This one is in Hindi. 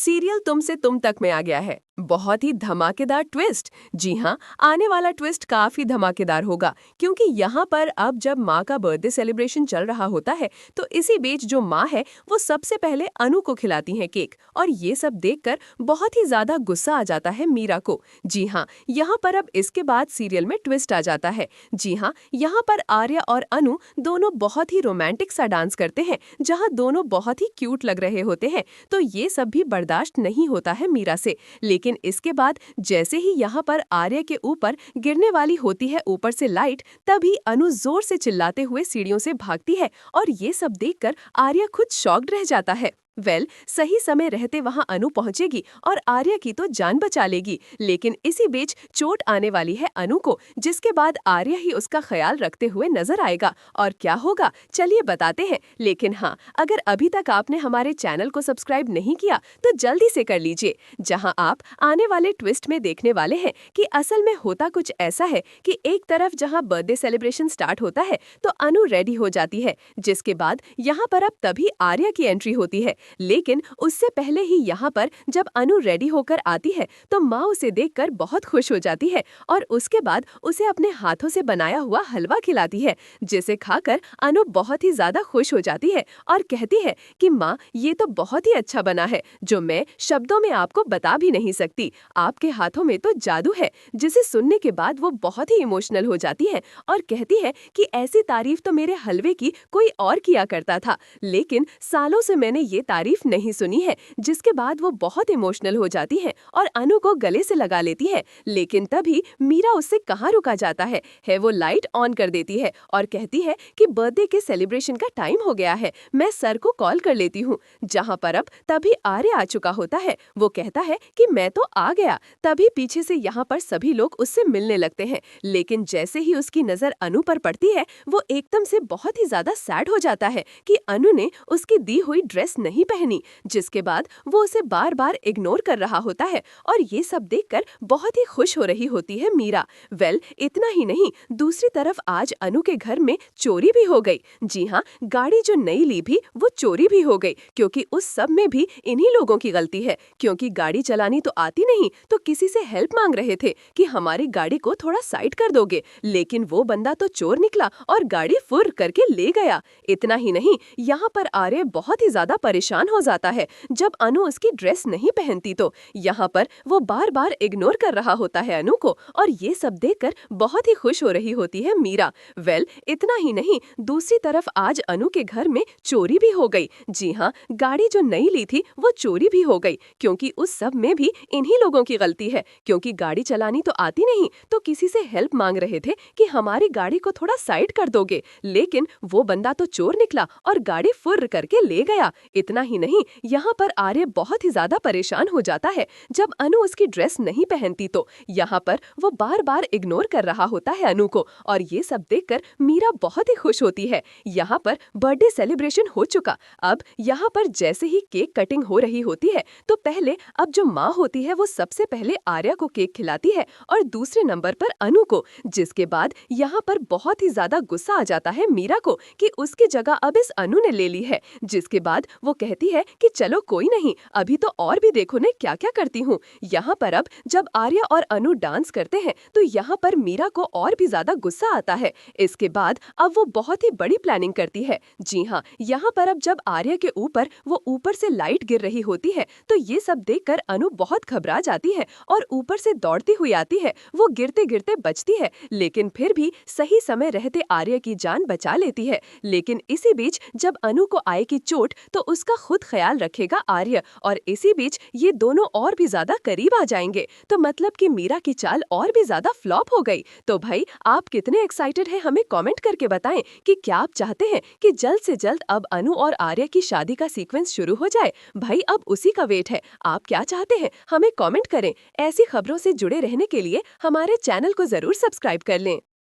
सीरियल तुम से तुम तक में आ गया है। बहुत ही धमाकेदार ट्विस्ट। जी हाँ, आने वाला ट्विस्ट काफी धमाकेदार होगा, क्योंकि यहाँ पर अब जब माँ का बर्थडे सेलिब्रेशन चल रहा होता है तो इसी बीच जो माँ है वो सबसे पहले अनु को खिलाती है केक, और ये सब देखकर बहुत ही ज्यादा गुस्सा आ जाता है मीरा को। जी हाँ, यहाँ पर अब इसके बाद सीरियल में ट्विस्ट आ जाता है। जी हाँ, यहाँ पर आर्या और अनु दोनों बहुत ही रोमांटिक सा डांस करते हैं, जहाँ दोनों बहुत ही क्यूट लग रहे होते हैं। तो ये सब भी बर्दाश्त नहीं होता है मीरा से। लेकिन इसके बाद जैसे ही यहाँ पर आर्या के ऊपर गिरने वाली होती है ऊपर से लाइट, तभी अनु जोर से चिल्लाते हुए सीढ़ियों से भागती है, और ये सब देखकर आर्या खुद शॉक्ड रह जाता है। सही समय रहते वहां अनु पहुंचेगी और आर्या की तो जान बचा लेगी, लेकिन इसी बीच चोट आने वाली है अनु को, जिसके बाद आर्या ही उसका ख्याल रखते हुए नजर आएगा। और क्या होगा चलिए बताते हैं। लेकिन हाँ, अगर अभी तक आपने हमारे चैनल को सब्सक्राइब नहीं किया तो जल्दी से कर लीजिए, जहां आप आने वाले ट्विस्ट में देखने वाले हैं कि असल में होता कुछ ऐसा है कि एक तरफ जहां बर्थडे सेलिब्रेशन स्टार्ट होता है तो अनु रेडी हो जाती है, जिसके बाद यहाँ पर अब तभी आर्या की एंट्री होती है। लेकिन उससे पहले ही यहाँ पर जब अनु रेडी होकर आती है तो माँ उसे देखकर बहुत खुश हो जाती है, और उसके बाद उसे अपने हाथों से बनाया हुआ हलवा खिलाती है, जिसे खाकर अनु बहुत ही ज्यादा खुश हो जाती है और कहती है कि माँ, ये तो बहुत ही अच्छा बना है, जो मैं शब्दों में आपको बता भी नहीं सकती। आपके हाथों में तो जादू है। जिसे सुनने के बाद वो बहुत ही इमोशनल हो जाती है और कहती है कि ऐसी तारीफ तो मेरे हलवे की कोई और किया करता था, लेकिन सालों से मैंने ये तारीफ नहीं सुनी है। जिसके बाद वो बहुत इमोशनल हो जाती है और अनु को गले से लगा लेती है। लेकिन तभी मीरा उससे कहाँ रुका जाता है वो लाइट ऑन कर देती है और कहती है कि बर्थडे के सेलिब्रेशन का टाइम हो गया है, मैं सर को कॉल कर लेती हूँ। जहाँ पर अब तभी आर्य आ चुका होता है। वो कहता है कि मैं तो आ गया। तभी पीछे से यहाँ पर सभी लोग उससे मिलने लगते हैं, लेकिन जैसे ही उसकी नजर अनु पर पड़ती है वो एकदम से बहुत ही ज्यादा सैड हो जाता है कि अनु ने उसकी दी हुई ड्रेस नहीं पहनी, जिसके बाद वो उसे बार बार इग्नोर कर रहा होता है। और ये सब देखकर बहुत ही खुश हो रही होती है मीरा। इतना ही नहीं, दूसरी तरफ आज अनु के घर में चोरी भी हो गई। जी हाँ, गाड़ी जो नई ली भी वो चोरी भी हो गई, क्योंकि उस सब में भी इन्हीं लोगों की गलती है, क्योंकि गाड़ी चलानी तो आती नहीं तो किसी से हेल्प मांग रहे थे कि हमारी गाड़ी को थोड़ा साइड कर दोगे, लेकिन वो बंदा तो चोर निकला और गाड़ी फुर करके ले गया। इतना ही नहीं, यहाँ पर आर्य बहुत ही ज्यादा परेशान हो जाता है जब अनु उसकी ड्रेस नहीं पहनती तो यहाँ पर वो बार बार इग्नोर कर रहा होता है अनु को, और ये सब देखकर बहुत ही खुश हो रही होती है मीरा। इतना ही नहीं, दूसरी तरफ आज अनु के घर में चोरी भी हो गई। जी हाँ, गाड़ी जो नई ली थी वो चोरी भी हो गई, क्योंकि उस सब में भी इन्हीं लोगों की गलती है, क्योंकि गाड़ी चलानी तो आती नहीं तो किसी से हेल्प मांग रहे थे कि हमारी गाड़ी को थोड़ा साइड कर दोगे, लेकिन वो बंदा तो चोर निकला और गाड़ी फुर्र करके ले गया। इतना ही नहीं, यहाँ पर आर्य बहुत ही ज्यादा परेशान हो जाता है जब अनु उसकी ड्रेस नहीं पहनती तो यहाँ पर वो बार बार इग्नोर कर रहा होता है अनु को, और ये सब देखकर मीरा बहुत ही खुश होती है। यहाँ पर बर्थडे सेलिब्रेशन हो चुका। अब यहाँ पर जैसे ही केक कटिंग हो रही होती है तो पहले अब जो माँ होती है वो सबसे पहले आर्या को केक खिलाती है और दूसरे नंबर पर अनु को, जिसके बाद यहाँ पर बहुत ही ज्यादा गुस्सा आ जाता है मीरा को कि उसकी जगह अब इस अनु ने ले ली है। जिसके बाद वो कहती है कि चलो कोई नहीं, अभी तो और भी देखो ने क्या क्या करती हूँ। यहाँ पर अब जब आर्या और अनु डांस करते हैं तो यहाँ पर मीरा को और भी ज्यादा गुस्सा आता है। इसके बाद अब वो बहुत ही बड़ी प्लानिंग करती है। जी हाँ, यहाँ पर अब जब आर्या के ऊपर वो ऊपर से लाइट गिर रही होती है तो ये सब देखकर अनु बहुत घबरा जाती है और ऊपर से दौड़ती हुई आती है। वो गिरते गिरते बचती है, लेकिन फिर भी सही समय रहते आर्या की जान बचा लेती है। लेकिन इसी बीच जब अनु को आएगी चोट तो उसका खुद ख्याल रखेगा आर्य, और इसी बीच ये दोनों और भी ज्यादा करीब आ जाएंगे। तो मतलब कि मीरा की चाल और भी ज्यादा फ्लॉप हो गई। तो भाई, आप कितने एक्साइटेड हैं हमें कमेंट करके बताएं कि क्या आप चाहते हैं कि जल्द से जल्द अब अनु और आर्य की शादी का सीक्वेंस शुरू हो जाए। भाई, अब उसी का वेट है। आप क्या चाहते हैं हमें कमेंट करें। ऐसी खबरों से जुड़े रहने के लिए हमारे चैनल को जरूर सब्सक्राइब कर लें।